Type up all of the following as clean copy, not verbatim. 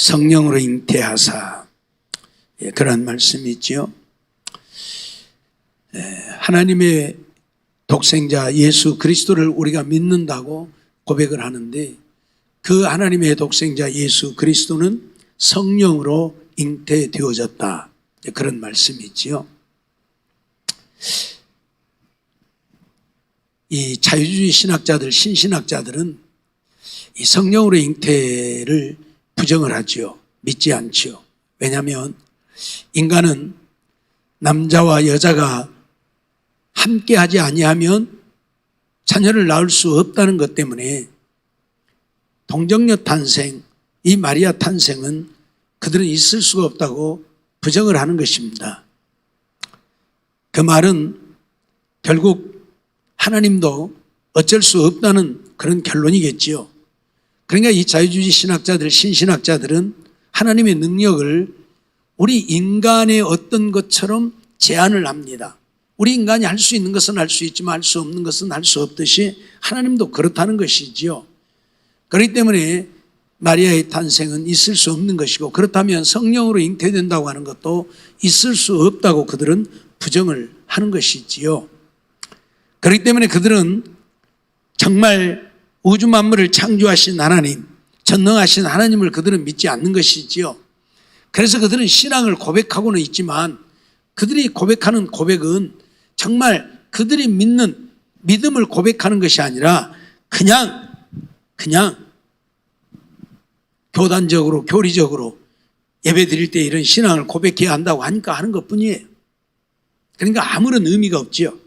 성령으로 잉태하사, 그런 말씀이 있죠. 하나님의 독생자 예수 그리스도를 우리가 믿는다고 고백을 하는데, 그 하나님의 독생자 예수 그리스도는 성령으로 잉태되어졌다, 그런 말씀이 있지요. 이 자유주의 신학자들, 신신학자들은 이 성령으로 잉태를 부정을 하지요. 믿지 않지요. 왜냐하면 인간은 남자와 여자가 함께하지 아니하면 자녀를 낳을 수 없다는 것 때문에 동정녀 탄생, 이 마리아 탄생은 그들은 있을 수가 없다고 부정을 하는 것입니다. 그 말은 결국 하나님도 어쩔 수 없다는 그런 결론이겠지요. 그러니까 이 자유주의 신학자들, 신신학자들은 하나님의 능력을 우리 인간의 어떤 것처럼 제한을 합니다. 우리 인간이 할 수 있는 것은 할 수 있지만 할 수 없는 것은 할 수 없듯이 하나님도 그렇다는 것이지요. 그렇기 때문에 마리아의 탄생은 있을 수 없는 것이고, 그렇다면 성령으로 잉태된다고 하는 것도 있을 수 없다고 그들은 부정을 하는 것이지요. 그렇기 때문에 그들은 정말 우주 만물을 창조하신 하나님, 전능하신 하나님을 그들은 믿지 않는 것이지요. 그래서 그들은 신앙을 고백하고는 있지만 그들이 고백하는 고백은 정말 그들이 믿는 믿음을 고백하는 것이 아니라 그냥 교단적으로, 교리적으로 예배 드릴 때 이런 신앙을 고백해야 한다고 하니까 하는 것뿐이에요. 그러니까 아무런 의미가 없지요.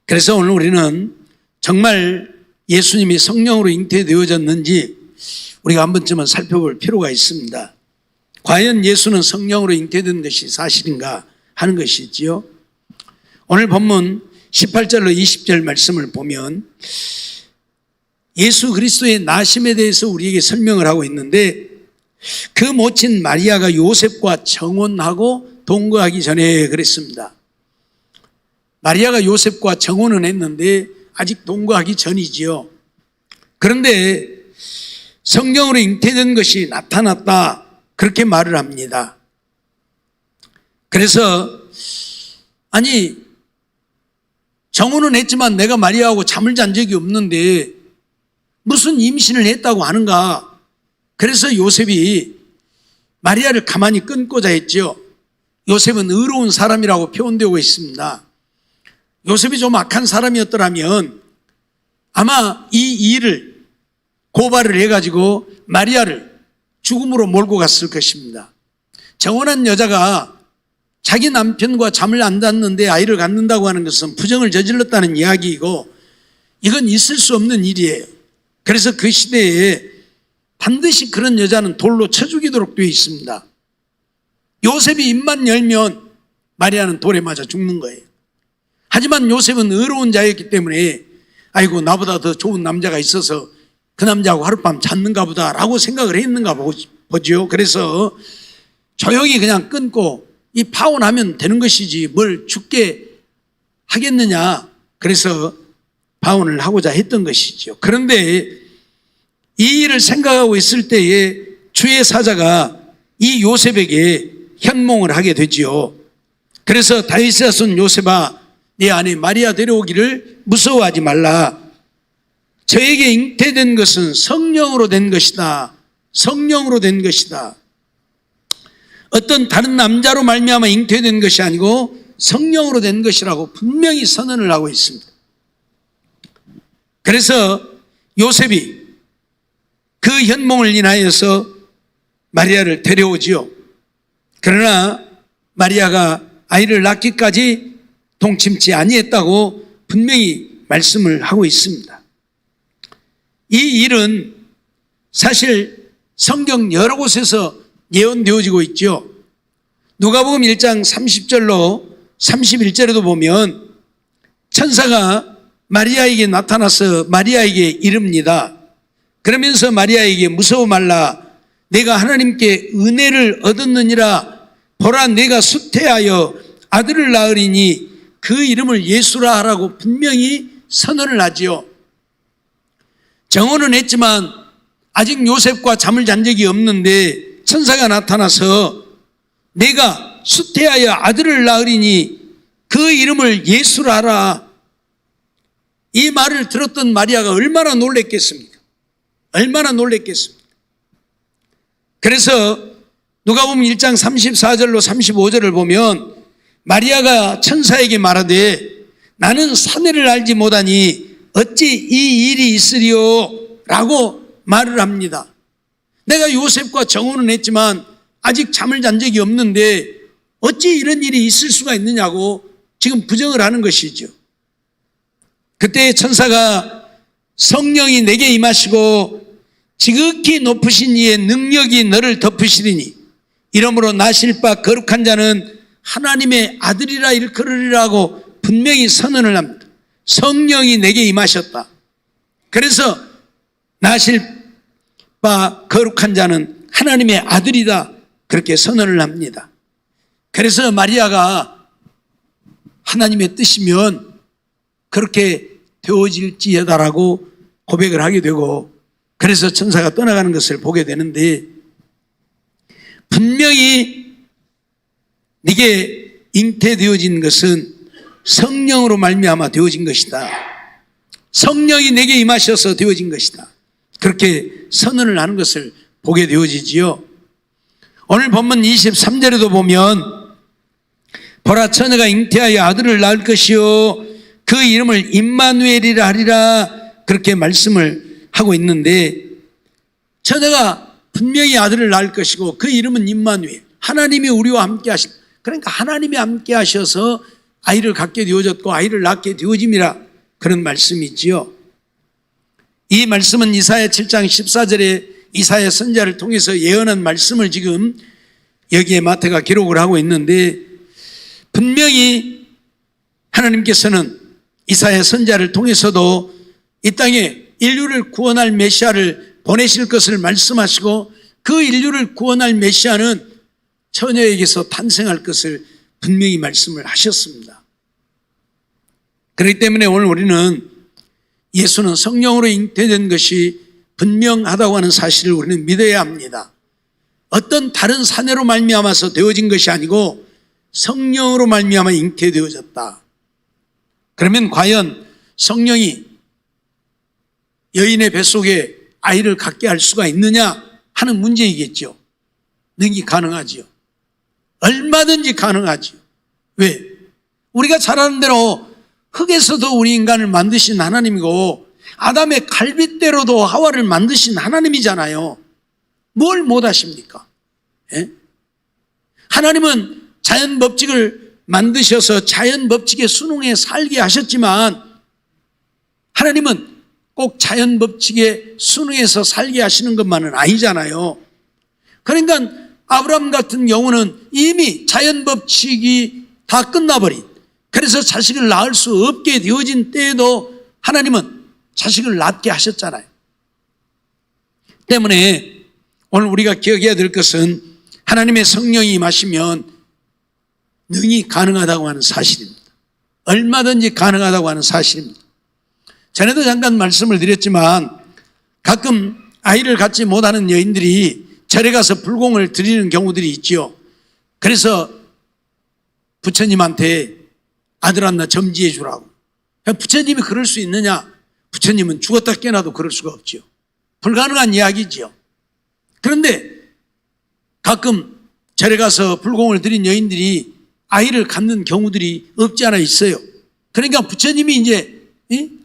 그래서 오늘 우리는 정말 예수님이 성령으로 잉태되어졌는지 우리가 한 번쯤은 살펴볼 필요가 있습니다. 과연 예수는 성령으로 잉태된 것이 사실인가 하는 것이지요. 오늘 본문 18절로 20절 말씀을 보면 예수 그리스도의 나심에 대해서 우리에게 설명을 하고 있는데, 그 모친 마리아가 요셉과 정혼하고 동거하기 전에 그랬습니다. 마리아가 요셉과 정혼은 했는데 아직 동거하기 전이지요. 그런데 성령으로 잉태된 것이 나타났다, 그렇게 말을 합니다. 그래서 아니, 정혼은 했지만 내가 마리아하고 잠을 잔 적이 없는데 무슨 임신을 했다고 하는가. 그래서 요셉이 마리아를 가만히 끊고자 했죠. 요셉은 의로운 사람이라고 표현되고 있습니다. 요셉이 좀 악한 사람이었더라면 아마 이 일을 고발을 해가지고 마리아를 죽음으로 몰고 갔을 것입니다. 정혼한 여자가 자기 남편과 잠을 안 잤는데 아이를 갖는다고 하는 것은 부정을 저질렀다는 이야기이고, 이건 있을 수 없는 일이에요. 그래서 그 시대에 반드시 그런 여자는 돌로 쳐 죽이도록 되어 있습니다. 요셉이 입만 열면 마리아는 돌에 맞아 죽는 거예요. 하지만 요셉은 의로운 자였기 때문에 아이고, 나보다 더 좋은 남자가 있어서 그 남자하고 하룻밤 잤는가 보다라고 생각을 했는가 보죠. 그래서 조용히 그냥 끊고 이 파혼하면 되는 것이지 뭘 죽게 하겠느냐. 그래서 파혼을 하고자 했던 것이죠. 그런데 이 일을 생각하고 있을 때에 주의 사자가 이 요셉에게 현몽을 하게 되지요. 그래서 다윗의 자손 요셉아, 네 아내 마리아 데려오기를 무서워하지 말라. 저에게 잉태된 것은 성령으로 된 것이다. 성령으로 된 것이다. 어떤 다른 남자로 말미암아 잉태된 것이 아니고 성령으로 된 것이라고 분명히 선언을 하고 있습니다. 그래서 요셉이 그 현몽을 인하여서 마리아를 데려오지요. 그러나 마리아가 아이를 낳기까지 동침치 아니했다고 분명히 말씀을 하고 있습니다. 이 일은 사실 성경 여러 곳에서 예언되어지고 있죠. 누가복음 1장 30절로 31절에도 보면 천사가 마리아에게 나타나서 마리아에게 이릅니다. 그러면서 마리아에게 무서워 말라. 내가 하나님께 은혜를 얻었느니라. 보라, 내가 수태하여 아들을 낳으리니 그 이름을 예수라 하라고 분명히 선언을 하지요. 정혼은 했지만 아직 요셉과 잠을 잔 적이 없는데 천사가 나타나서 내가 수태하여 아들을 낳으리니 그 이름을 예수라 하라. 이 말을 들었던 마리아가 얼마나 놀랬겠습니까? 얼마나 놀랬겠습니까? 그래서 누가복음 1장 34절로 35절을 보면 마리아가 천사에게 말하되 나는 사내를 알지 못하니 어찌 이 일이 있으리요? 라고 말을 합니다. 내가 요셉과 정혼은 했지만 아직 잠을 잔 적이 없는데 어찌 이런 일이 있을 수가 있느냐고 지금 부정을 하는 것이죠. 그때 천사가 성령이 내게 임하시고 지극히 높으신 이의 능력이 너를 덮으시리니 이러므로 나실 바 거룩한 자는 하나님의 아들이라 일컬으리라고 분명히 선언을 합니다. 성령이 내게 임하셨다. 그래서 나실 바 거룩한 자는 하나님의 아들이다. 그렇게 선언을 합니다. 그래서 마리아가 하나님의 뜻이면 그렇게 되어질지어다라고 고백을 하게 되고 그래서 천사가 떠나가는 것을 보게 되는데 분명히 네게 잉태되어진 것은 성령으로 말미암아 되어진 것이다. 성령이 내게 임하셔서 되어진 것이다. 그렇게 선언을 하는 것을 보게 되어지지요. 오늘 본문 23절에도 보면 보라 처녀가 잉태하여 아들을 낳을 것이요 그 이름을 임마누엘이라 하리라 그렇게 말씀을 하고 있는데 처녀가 분명히 아들을 낳을 것이고 그 이름은 임마누엘 하나님이 우리와 함께 하신 그러니까 하나님이 함께 하셔서 아이를 갖게 되어졌고 아이를 낳게 되어짐이라 그런 말씀이지요. 이 말씀은 이사야 7장 14절에 이사야 선지자를 통해서 예언한 말씀을 지금 여기에 마태가 기록을 하고 있는데 분명히 하나님께서는 이사야 선지자를 통해서도 이 땅에 인류를 구원할 메시아를 보내실 것을 말씀하시고 그 인류를 구원할 메시아는 처녀에게서 탄생할 것을 분명히 말씀을 하셨습니다. 그렇기 때문에 오늘 우리는 예수는 성령으로 잉태된 것이 분명하다고 하는 사실을 우리는 믿어야 합니다. 어떤 다른 사내로 말미암아서 되어진 것이 아니고 성령으로 말미암아 잉태되어졌다. 그러면 과연 성령이 여인의 뱃속에 아이를 갖게 할 수가 있느냐 하는 문제이겠죠. 능히 가능하지요. 얼마든지 가능하지요. 왜? 우리가 잘 아는 대로 흙에서도 우리 인간을 만드신 하나님이고 아담의 갈빗대로도 하와를 만드신 하나님이잖아요. 뭘 못하십니까? 예? 하나님은 자연 법칙을 만드셔서 자연 법칙에 순응해 살게 하셨지만 하나님은 꼭 자연 법칙에 순응해서 살게 하시는 것만은 아니잖아요. 그러니까 아브라함 같은 경우는 이미 자연 법칙이 다 끝나버린 그래서 자식을 낳을 수 없게 되어진 때에도 하나님은 자식을 낳게 하셨잖아요. 때문에 오늘 우리가 기억해야 될 것은 하나님의 성령이 임하시면 능히 가능하다고 하는 사실입니다. 얼마든지 가능하다고 하는 사실입니다. 전에도 잠깐 말씀을 드렸지만 가끔 아이를 갖지 못하는 여인들이 절에 가서 불공을 드리는 경우들이 있지요. 그래서 부처님한테 아들 하나 점지해 주라고. 부처님이 그럴 수 있느냐? 부처님은 죽었다 깨어나도 그럴 수가 없지요. 불가능한 이야기지요. 그런데 가끔 절에 가서 불공을 드린 여인들이 아이를 갖는 경우들이 없지 않아 있어요. 그러니까 부처님이 이제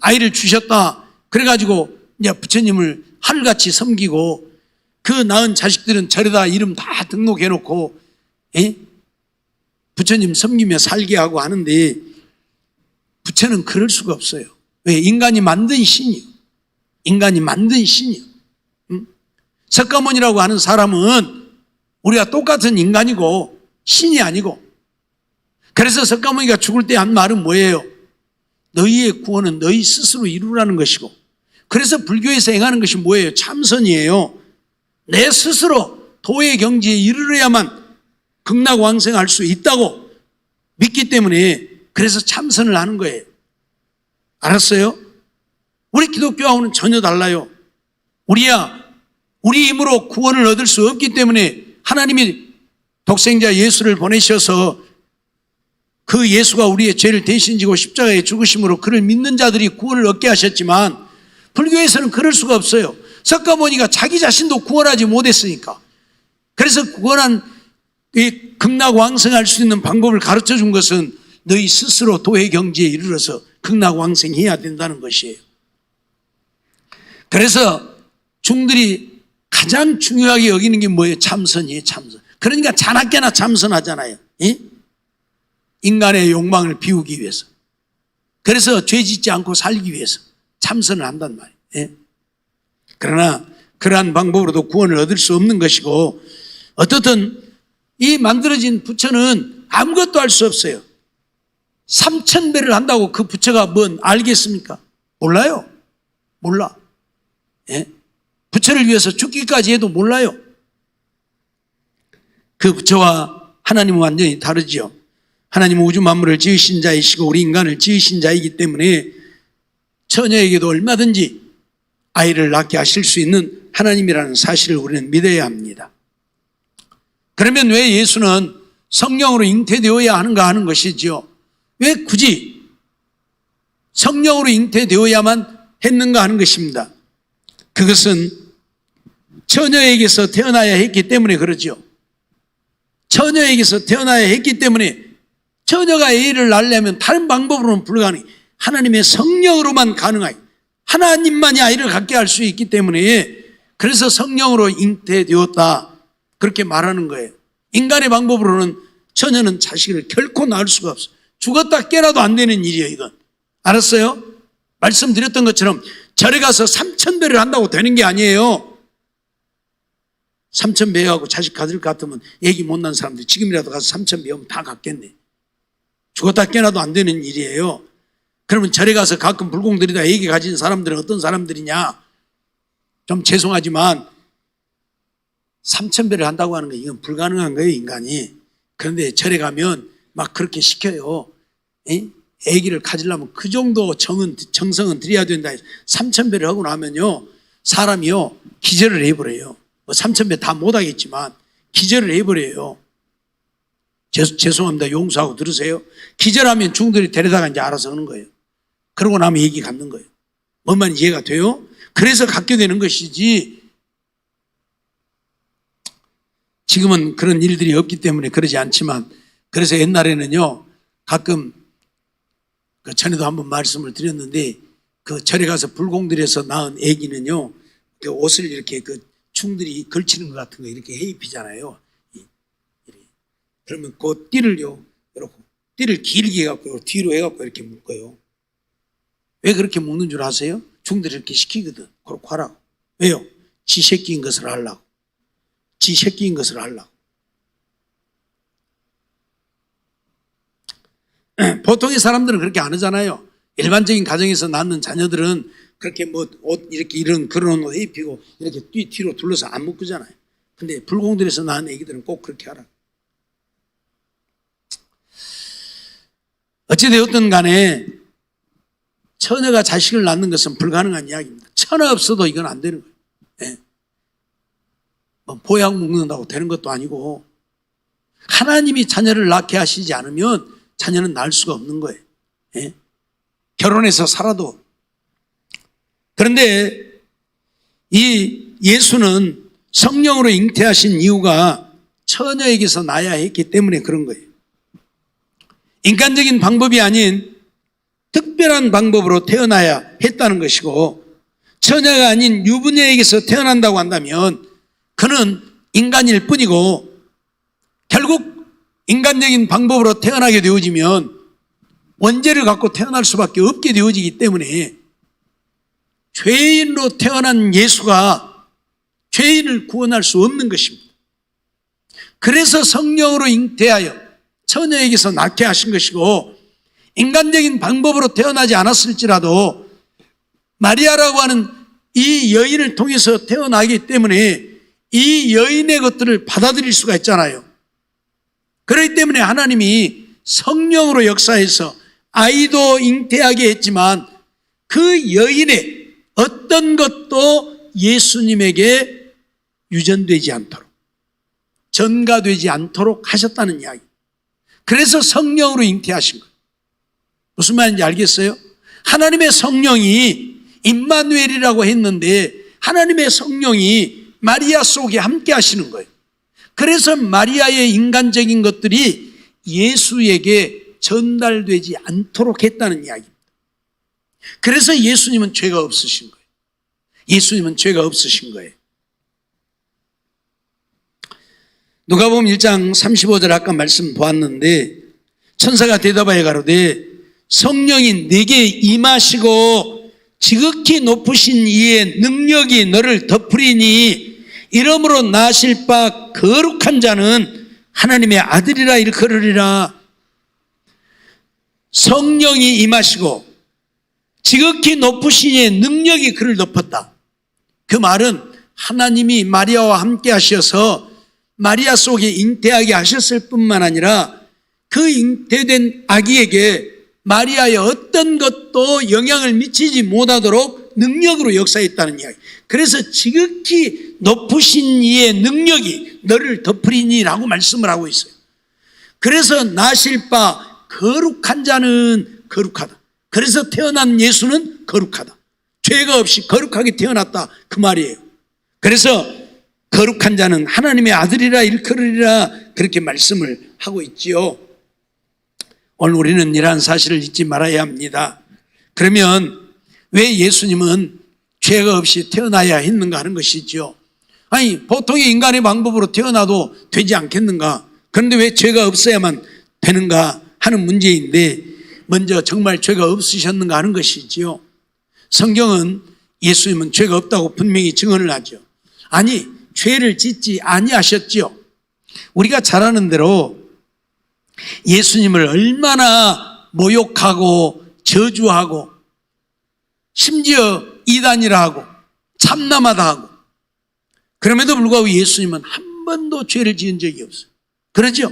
아이를 주셨다. 그래가지고 이제 부처님을 하늘같이 섬기고 그 낳은 자식들은 절에다 이름 다 등록해 놓고 부처님 섬기며 살게 하고 하는데 부처는 그럴 수가 없어요. 왜? 인간이 만든 신이요. 인간이 만든 신이요. 석가모니라고 하는 사람은 우리가 똑같은 인간이고 신이 아니고 그래서 석가모니가 죽을 때 한 말은 뭐예요? 너희의 구원은 너희 스스로 이루라는 것이고 그래서 불교에서 행하는 것이 뭐예요? 참선이에요. 내 스스로 도의 경지에 이르러야만 극락왕생할 수 있다고 믿기 때문에 그래서 참선을 하는 거예요. 알았어요? 우리 기독교하고는 전혀 달라요. 우리야 우리 힘으로 구원을 얻을 수 없기 때문에 하나님이 독생자 예수를 보내셔서 그 예수가 우리의 죄를 대신 지고 십자가에 죽으심으로 그를 믿는 자들이 구원을 얻게 하셨지만 불교에서는 그럴 수가 없어요. 석가모니가 자기 자신도 구원하지 못했으니까. 그래서 구원한 극락왕생할 수 있는 방법을 가르쳐 준 것은 너희 스스로 도회 경지에 이르러서 극락왕생해야 된다는 것이에요. 그래서 중들이 가장 중요하게 여기는 게 뭐예요? 참선이에요. 참선. 그러니까 자나깨나 참선하잖아요. 예? 인간의 욕망을 비우기 위해서. 그래서 죄 짓지 않고 살기 위해서 참선을 한단 말이에요. 예? 그러나 그러한 방법으로도 구원을 얻을 수 없는 것이고, 어떻든 이 만들어진 부처는 아무것도 할 수 없어요. 3000배를 한다고 그 부처가 뭔 알겠습니까? 몰라요. 몰라. 예? 부처를 위해서 죽기까지 해도 몰라요. 그 부처와 하나님은 완전히 다르지요. 하나님은 우주 만물을 지으신 자이시고 우리 인간을 지으신 자이기 때문에 처녀에게도 얼마든지 아이를 낳게 하실 수 있는 하나님이라는 사실을 우리는 믿어야 합니다. 그러면 왜 예수는 성령으로 잉태되어야 하는가 하는 것이지요. 왜 굳이 성령으로 잉태되어야만 했는가 하는 것입니다. 그것은 처녀에게서 태어나야 했기 때문에 그러죠. 처녀에게서 태어나야 했기 때문에 처녀가 애를 낳으려면 다른 방법으로는 불가능해요. 하나님의 성령으로만 가능해요. 하나님만이 아이를 갖게 할 수 있기 때문에 그래서 성령으로 잉태되었다 그렇게 말하는 거예요. 인간의 방법으로는 처녀는 자식을 결코 낳을 수가 없어요. 죽었다 깨나도 안 되는 일이에요. 이건 알았어요? 말씀드렸던 것처럼 절에 가서 3000배를 한다고 되는 게 아니에요. 3000배하고 자식 가질 것 같으면 애기 못 낳은 사람들 지금이라도 가서 3000배 하면 다 갖겠네. 죽었다 깨나도 안 되는 일이에요. 그러면 절에 가서 가끔 불공들이다 애기 가진 사람들은 어떤 사람들이냐? 좀 죄송하지만 3000배를 한다고 하는 건 이건 불가능한 거예요, 인간이. 그런데 절에 가면 막 그렇게 시켜요. 애기를 가지려면 그 정도 정성은 들여야 된다. 3000배를 하고 나면요, 사람이요, 기절을 해버려요. 뭐 3000배 다 못하겠지만 기절을 해버려요. 죄송합니다. 용서하고 들으세요. 기절하면 중들이 데려다가 이제 알아서 하는 거예요. 그러고 나면 얘기 갖는 거예요. 뭔 말인지 이해가 돼요? 그래서 갖게 되는 것이지, 지금은 그런 일들이 없기 때문에 그러지 않지만, 그래서 옛날에는요, 가끔, 전에도 한번 말씀을 드렸는데, 그 절에 가서 불공들여서 낳은 애기는요, 그 옷을 이렇게 그 충들이 걸치는 것 같은 거 이렇게 해 입히잖아요. 그러면 그 띠를요, 이렇게 띠를 길게 해갖고 뒤로 해갖고 이렇게 묶어요. 왜 그렇게 묶는 줄 아세요? 중들이 이렇게 시키거든. 그렇게 하라고. 왜요? 지 새끼인 것을 하려고. 지 새끼인 것을 하려고. 보통의 사람들은 그렇게 안 하잖아요. 일반적인 가정에서 낳는 자녀들은 그렇게 뭐 옷 이렇게 이런 그런 옷 입히고 이렇게 뒤로 둘러서 안 묶잖아요. 근데 불공들에서 낳은 애기들은 꼭 그렇게 하라고. 어찌되었든 간에 처녀가 자식을 낳는 것은 불가능한 이야기입니다. 처녀 없어도 이건 안 되는 거예요. 네. 뭐 보약 먹는다고 되는 것도 아니고, 하나님이 자녀를 낳게 하시지 않으면 자녀는 낳을 수가 없는 거예요. 네. 결혼해서 살아도. 그런데 이 예수는 성령으로 잉태하신 이유가 처녀에게서 나야 했기 때문에 그런 거예요. 인간적인 방법이 아닌 특별한 방법으로 태어나야 했다는 것이고, 처녀가 아닌 유부녀에게서 태어난다고 한다면 그는 인간일 뿐이고, 결국 인간적인 방법으로 태어나게 되어지면 원죄를 갖고 태어날 수밖에 없게 되어지기 때문에 죄인으로 태어난 예수가 죄인을 구원할 수 없는 것입니다. 그래서 성령으로 잉태하여 처녀에게서 낳게 하신 것이고, 인간적인 방법으로 태어나지 않았을지라도 마리아라고 하는 이 여인을 통해서 태어나기 때문에 이 여인의 것들을 받아들일 수가 있잖아요. 그렇기 때문에 하나님이 성령으로 역사해서 아이도 잉태하게 했지만 그 여인의 어떤 것도 예수님에게 유전되지 않도록, 전가되지 않도록 하셨다는 이야기. 그래서 성령으로 잉태하신 거예요. 무슨 말인지 알겠어요? 하나님의 성령이 임마누엘이라고 했는데 하나님의 성령이 마리아 속에 함께 하시는 거예요. 그래서 마리아의 인간적인 것들이 예수에게 전달되지 않도록 했다는 이야기입니다. 그래서 예수님은 죄가 없으신 거예요. 예수님은 죄가 없으신 거예요. 누가복음 1장 35절 아까 말씀 보았는데 천사가 대답하여 가로되 성령이 네게 임하시고 지극히 높으신 이의 능력이 너를 덮으리니 이러므로 나실 바 거룩한 자는 하나님의 아들이라 일컬으리라. 성령이 임하시고 지극히 높으신 이의 능력이 그를 덮었다. 그 말은 하나님이 마리아와 함께 하셔서 마리아 속에 잉태하게 하셨을 뿐만 아니라 그 잉태된 아기에게 마리아의 어떤 것도 영향을 미치지 못하도록 능력으로 역사했다는 이야기. 그래서 지극히 높으신 이의 능력이 너를 덮으리니라고 말씀을 하고 있어요. 그래서 나실 바 거룩한 자는 거룩하다. 그래서 태어난 예수는 거룩하다. 죄가 없이 거룩하게 태어났다 그 말이에요. 그래서 거룩한 자는 하나님의 아들이라 일컬으리라 그렇게 말씀을 하고 있지요. 오늘 우리는 이러한 사실을 잊지 말아야 합니다. 그러면 왜 예수님은 죄가 없이 태어나야 했는가 하는 것이죠. 아니 보통의 인간의 방법으로 태어나도 되지 않겠는가. 그런데 왜 죄가 없어야만 되는가 하는 문제인데 먼저 정말 죄가 없으셨는가 하는 것이지요. 성경은 예수님은 죄가 없다고 분명히 증언을 하죠. 아니 죄를 짓지 아니하셨지요. 우리가 잘 아는 대로 예수님을 얼마나 모욕하고 저주하고 심지어 이단이라 하고 참남하다 하고 그럼에도 불구하고 예수님은 한 번도 죄를 지은 적이 없어요. 그러죠?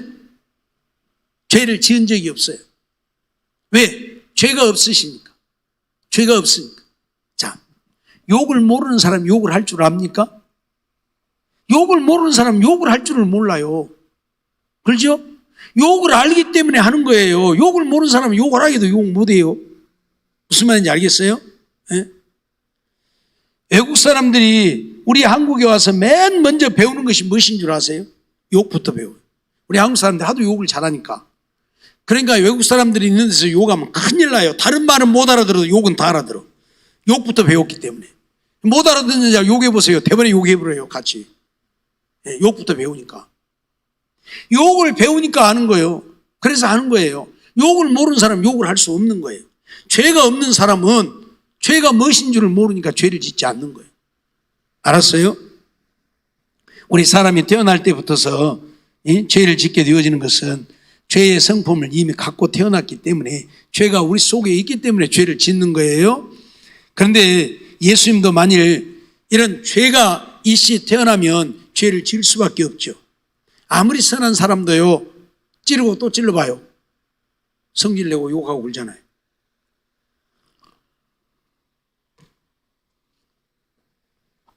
죄를 지은 적이 없어요. 왜? 죄가 없으십니까? 죄가 없으니까. 자, 욕을 모르는 사람 욕을 할 줄 압니까? 욕을 모르는 사람 욕을 할 줄을 몰라요. 그렇죠? 욕을 알기 때문에 하는 거예요. 욕을 모르는 사람은 욕을 하기도 욕 못해요. 무슨 말인지 알겠어요? 네? 외국 사람들이 우리 한국에 와서 맨 먼저 배우는 것이 무엇인 줄 아세요? 욕부터 배워요. 우리 한국 사람들 하도 욕을 잘하니까. 그러니까 외국 사람들이 있는 데서 욕하면 큰일 나요. 다른 말은 못 알아들어도 욕은 다 알아들어. 욕부터 배웠기 때문에. 못 알아듣는 자 욕해보세요. 대번에 욕해버려요 같이. 네, 욕부터 배우니까. 욕을 배우니까 아는 거예요. 그래서 아는 거예요. 욕을 모르는 사람은 욕을 할 수 없는 거예요. 죄가 없는 사람은 죄가 무엇인 줄을 모르니까 죄를 짓지 않는 거예요. 알았어요? 우리 사람이 태어날 때부터서 죄를 짓게 되어지는 것은 죄의 성품을 이미 갖고 태어났기 때문에 죄가 우리 속에 있기 때문에 죄를 짓는 거예요. 그런데 예수님도 만일 이런 죄가 이씨 태어나면 죄를 지을 수밖에 없죠. 아무리 선한 사람도요 찌르고 또 찔러봐요. 성질내고 욕하고 그러잖아요.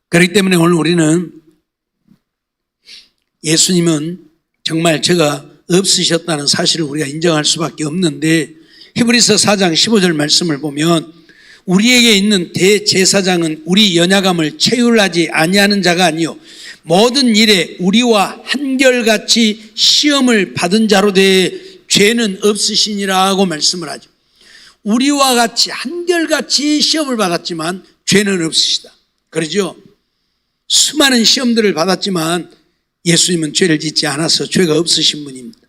그렇기 때문에 오늘 우리는 예수님은 정말 죄가 없으셨다는 사실을 우리가 인정할 수밖에 없는데 히브리서 4장 15절 말씀을 보면 우리에게 있는 대제사장은 우리 연약함을 체휼하지 아니하는 자가 아니요 모든 일에 우리와 한결같이 시험을 받은 자로 대해 죄는 없으시니라고 말씀을 하죠. 우리와 같이 한결같이 시험을 받았지만 죄는 없으시다. 그러죠? 수많은 시험들을 받았지만 예수님은 죄를 짓지 않아서 죄가 없으신 분입니다.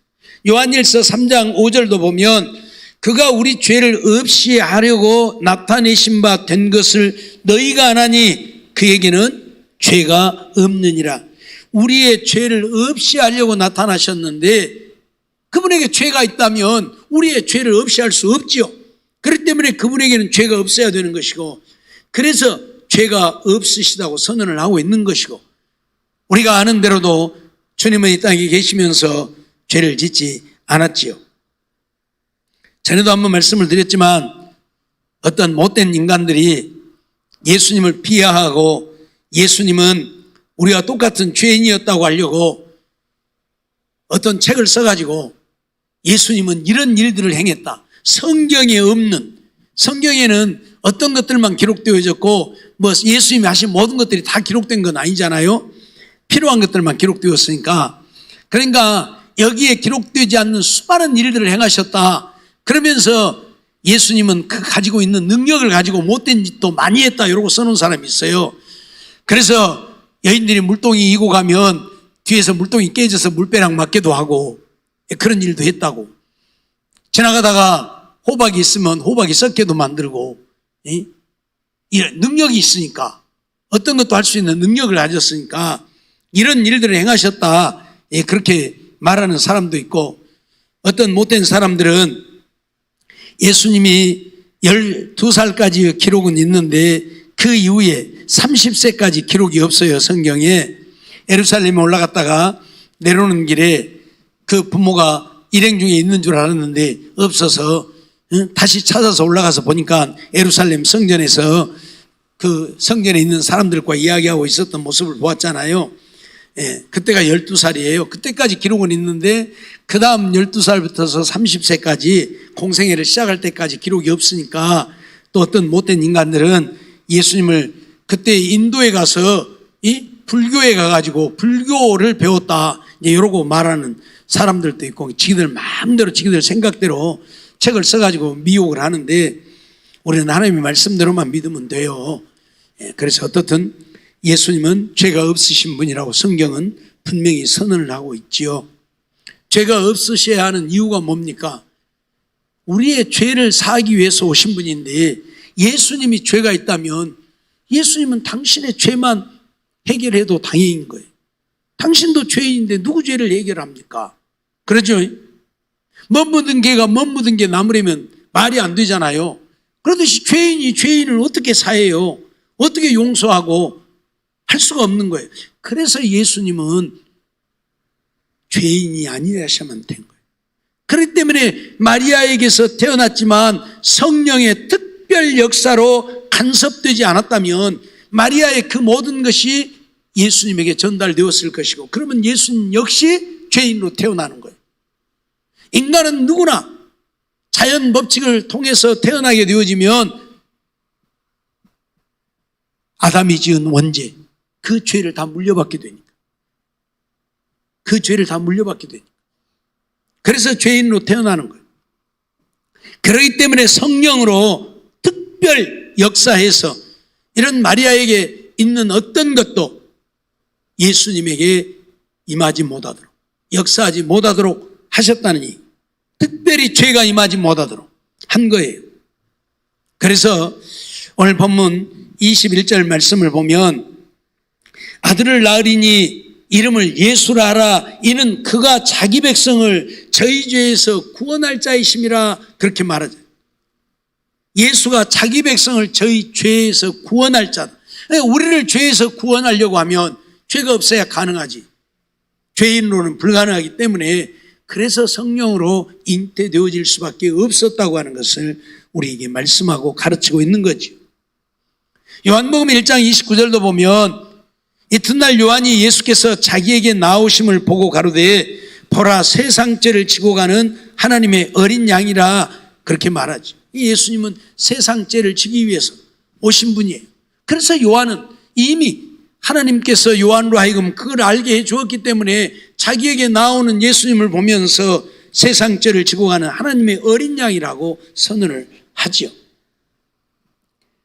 요한일서 3장 5절도 보면 그가 우리 죄를 없이 하려고 나타내신 바 된 것을 너희가 아나니 그에게는 죄가 없느니라. 우리의 죄를 없이 하려고 나타나셨는데 그분에게 죄가 있다면 우리의 죄를 없이 할 수 없지요. 그렇기 때문에 그분에게는 죄가 없어야 되는 것이고 그래서 죄가 없으시다고 선언을 하고 있는 것이고 우리가 아는 대로도 주님은 이 땅에 계시면서 죄를 짓지 않았지요. 전에도 한번 말씀을 드렸지만 어떤 못된 인간들이 예수님을 비하하고 예수님은 우리가 똑같은 죄인이었다고 하려고 어떤 책을 써가지고 예수님은 이런 일들을 행했다. 성경에 없는, 성경에는 어떤 것들만 기록되어졌고 뭐 예수님이 하신 모든 것들이 다 기록된 건 아니잖아요. 필요한 것들만 기록되었으니까. 그러니까 여기에 기록되지 않는 수많은 일들을 행하셨다. 그러면서 예수님은 그 가지고 있는 능력을 가지고 못된 짓도 많이 했다 이러고 써놓은 사람이 있어요. 그래서 여인들이 물동이 이고 가면 뒤에서 물동이 깨져서 물배랑 맞기도 하고 그런 일도 했다고. 지나가다가 호박이 있으면 호박이 썩게도 만들고, 이런 능력이 있으니까, 어떤 것도 할 수 있는 능력을 가졌으니까 이런 일들을 행하셨다, 그렇게 말하는 사람도 있고, 어떤 못된 사람들은 예수님이 12살까지 기록은 있는데 그 이후에 30세까지 기록이 없어요. 성경에. 예루살렘에 올라갔다가 내려오는 길에 그 부모가 일행 중에 있는 줄 알았는데 없어서 다시 찾아서 올라가서 보니까 예루살렘 성전에서 그 성전에 있는 사람들과 이야기하고 있었던 모습을 보았잖아요. 그때가 12살이에요. 그때까지 기록은 있는데 그 다음 12살부터서 30세까지 공생애를 시작할 때까지 기록이 없으니까 또 어떤 못된 인간들은 예수님을 그때 인도에 가서 이 불교에 가가지고 불교를 배웠다 이러고 말하는 사람들도 있고 지기들 마음대로 지기들 생각대로 책을 써가지고 미혹을 하는데 우리는 하나님의 말씀대로만 믿으면 돼요. 그래서 어떻든 예수님은 죄가 없으신 분이라고 성경은 분명히 선언을 하고 있지요. 죄가 없으셔야 하는 이유가 뭡니까? 우리의 죄를 사하기 위해서 오신 분인데 예수님이 죄가 있다면 예수님은 당신의 죄만 해결해도 당연인 거예요. 당신도 죄인인데 누구 죄를 해결합니까? 그러죠? 멋 묻은 개가 멋 묻은 개 나무라면 말이 안 되잖아요. 그러듯이 죄인이 죄인을 어떻게 사해요? 어떻게 용서하고 할 수가 없는 거예요. 그래서 예수님은 죄인이 아니라셔야만 된 거예요. 그렇기 때문에 마리아에게서 태어났지만 성령의 특별 역사로 간섭되지 않았다면 마리아의 그 모든 것이 예수님에게 전달되었을 것이고 그러면 예수님 역시 죄인으로 태어나는 거예요. 인간은 누구나 자연 법칙을 통해서 태어나게 되어지면 아담이 지은 원죄 그 죄를 다 물려받게 되니까 그 죄를 다 물려받게 되니까 그래서 죄인으로 태어나는 거예요. 그렇기 때문에 성령으로 특별 역사해서 이런 마리아에게 있는 어떤 것도 예수님에게 임하지 못하도록 역사하지 못하도록 하셨다니 특별히 죄가 임하지 못하도록 한 거예요. 그래서 오늘 본문 21절 말씀을 보면 아들을 낳으리니 이름을 예수라 하라 이는 그가 자기 백성을 저희 죄에서 구원할 자이심이라 그렇게 말하죠. 예수가 자기 백성을 저희 죄에서 구원할 자다. 우리를 죄에서 구원하려고 하면 죄가 없어야 가능하지. 죄인으로는 불가능하기 때문에 그래서 성령으로 잉태되어질 수밖에 없었다고 하는 것을 우리에게 말씀하고 가르치고 있는 거죠. 요한복음 1장 29절도 보면 이튿날 요한이 예수께서 자기에게 나오심을 보고 가로되 보라 세상 죄를 지고 가는 하나님의 어린 양이라 그렇게 말하죠. 예수님은 세상 죄를 지기 위해서 오신 분이에요. 그래서 요한은 이미 하나님께서 요한으로 하여금 그걸 알게 해 주었기 때문에 자기에게 나오는 예수님을 보면서 세상 죄를 지고 가는 하나님의 어린 양이라고 선언을 하지요.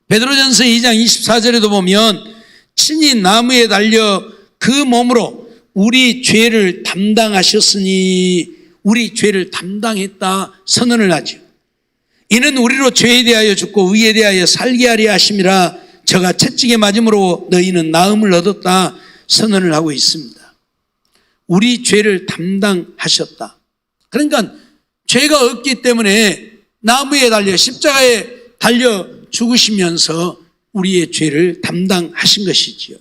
베드로전서 2장 24절에도 보면 친히 나무에 달려 그 몸으로 우리 죄를 담당하셨으니 우리 죄를 담당했다 선언을 하죠. 이는 우리로 죄에 대하여 죽고 의에 대하여 살게 하려 하심이라 저가 채찍에 맞음으로 너희는 나음을 얻었다 선언을 하고 있습니다. 우리 죄를 담당하셨다. 그러니까 죄가 없기 때문에 나무에 달려 십자가에 달려 죽으시면서 우리의 죄를 담당하신 것이지요.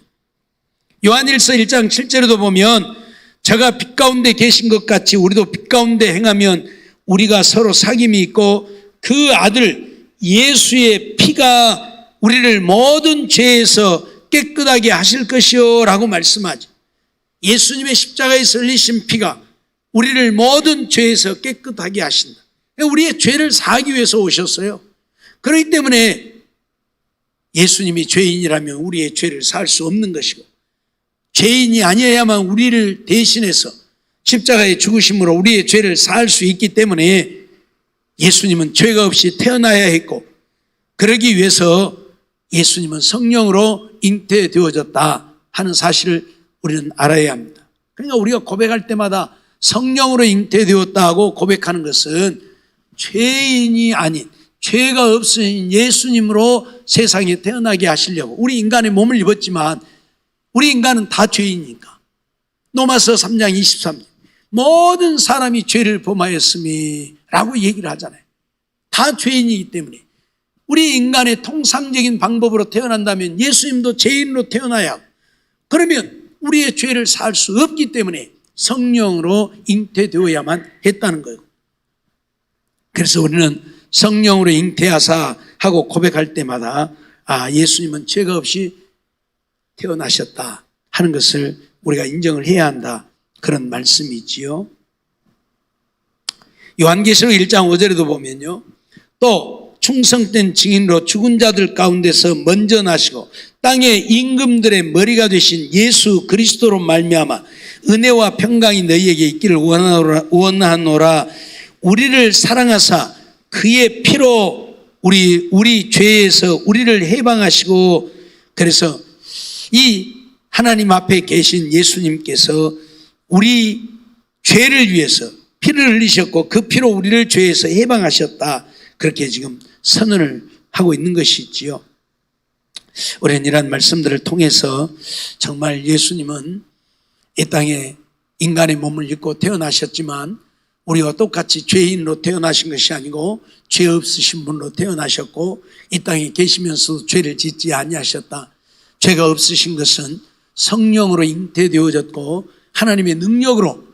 요한일서 1장 7절에도 보면 저가 빛 가운데 계신 것 같이 우리도 빛 가운데 행하면 우리가 서로 사귐이 있고 그 아들 예수의 피가 우리를 모든 죄에서 깨끗하게 하실 것이요 라고 말씀하죠. 예수님의 십자가에서 흘리신 피가 우리를 모든 죄에서 깨끗하게 하신다. 우리의 죄를 사하기 위해서 오셨어요. 그렇기 때문에 예수님이 죄인이라면 우리의 죄를 사할 수 없는 것이고, 죄인이 아니어야만 우리를 대신해서 십자가에 죽으심으로 우리의 죄를 사할 수 있기 때문에 예수님은 죄가 없이 태어나야 했고, 그러기 위해서 예수님은 성령으로 잉태되어졌다 하는 사실을 우리는 알아야 합니다. 그러니까 우리가 고백할 때마다 성령으로 잉태되었다고 고백하는 것은 죄인이 아닌, 죄가 없으신 예수님으로 세상에 태어나게 하시려고. 우리 인간의 몸을 입었지만 우리 인간은 다 죄인이니까. 로마서 3장 23절 모든 사람이 죄를 범하였으니 라고 얘기를 하잖아요. 다 죄인이기 때문에 우리 인간의 통상적인 방법으로 태어난다면 예수님도 죄인으로 태어나야 하고, 그러면 우리의 죄를 살 수 없기 때문에 성령으로 잉태되어야만 했다는 거예요. 그래서 우리는 성령으로 잉태하사 하고 고백할 때마다 예수님은 죄가 없이 태어나셨다 하는 것을 우리가 인정을 해야 한다, 그런 말씀이지요. 요한계시록 1장 5절에도 보면요, 또 충성된 증인으로 죽은 자들 가운데서 먼저 나시고 땅의 임금들의 머리가 되신 예수 그리스도로 말미암아 은혜와 평강이 너희에게 있기를 원하노라. 우리를 사랑하사 그의 피로 우리 죄에서 우리를 해방하시고, 그래서 이 하나님 앞에 계신 예수님께서 우리 죄를 위해서 피를 흘리셨고 그 피로 우리를 죄에서 해방하셨다, 그렇게 지금 선언을 하고 있는 것이지요. 우리는 이런 말씀들을 통해서 정말 예수님은 이 땅에 인간의 몸을 입고 태어나셨지만 우리와 똑같이 죄인으로 태어나신 것이 아니고 죄 없으신 분으로 태어나셨고, 이 땅에 계시면서도 죄를 짓지 아니하셨다. 죄가 없으신 것은 성령으로 잉태되어졌고 하나님의 능력으로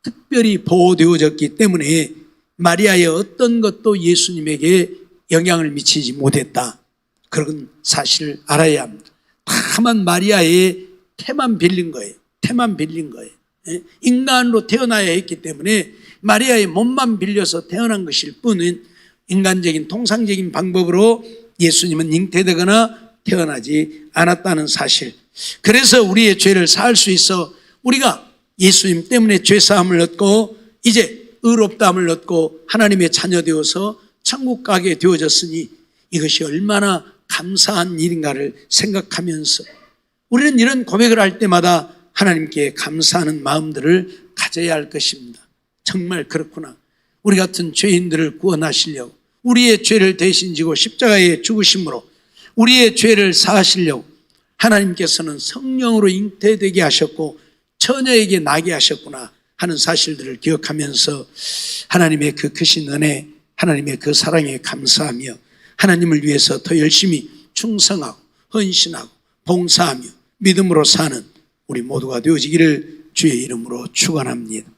특별히 보호되어졌기 때문에 마리아의 어떤 것도 예수님에게 영향을 미치지 못했다, 그런 사실을 알아야 합니다. 다만 마리아의 태만 빌린 거예요. 태만 빌린 거예요. 인간으로 태어나야 했기 때문에 마리아의 몸만 빌려서 태어난 것일 뿐은 인간적인 통상적인 방법으로 예수님은 잉태되거나 태어나지 않았다는 사실. 그래서 우리의 죄를 사할 수 있어 우리가 예수님 때문에 죄사함을 얻고 이제 의롭다함을 얻고 하나님의 자녀 되어서 천국 가게 되어졌으니 이것이 얼마나 감사한 일인가를 생각하면서 우리는 이런 고백을 할 때마다 하나님께 감사하는 마음들을 가져야 할 것입니다. 정말 그렇구나. 우리 같은 죄인들을 구원하시려고 우리의 죄를 대신 지고 십자가에 죽으심으로 우리의 죄를 사하시려고 하나님께서는 성령으로 잉태되게 하셨고 처녀에게 나게 하셨구나 하는 사실들을 기억하면서 하나님의 그 크신 은혜, 하나님의 그 사랑에 감사하며 하나님을 위해서 더 열심히 충성하고 헌신하고 봉사하며 믿음으로 사는 우리 모두가 되어지기를 주의 이름으로 축원합니다.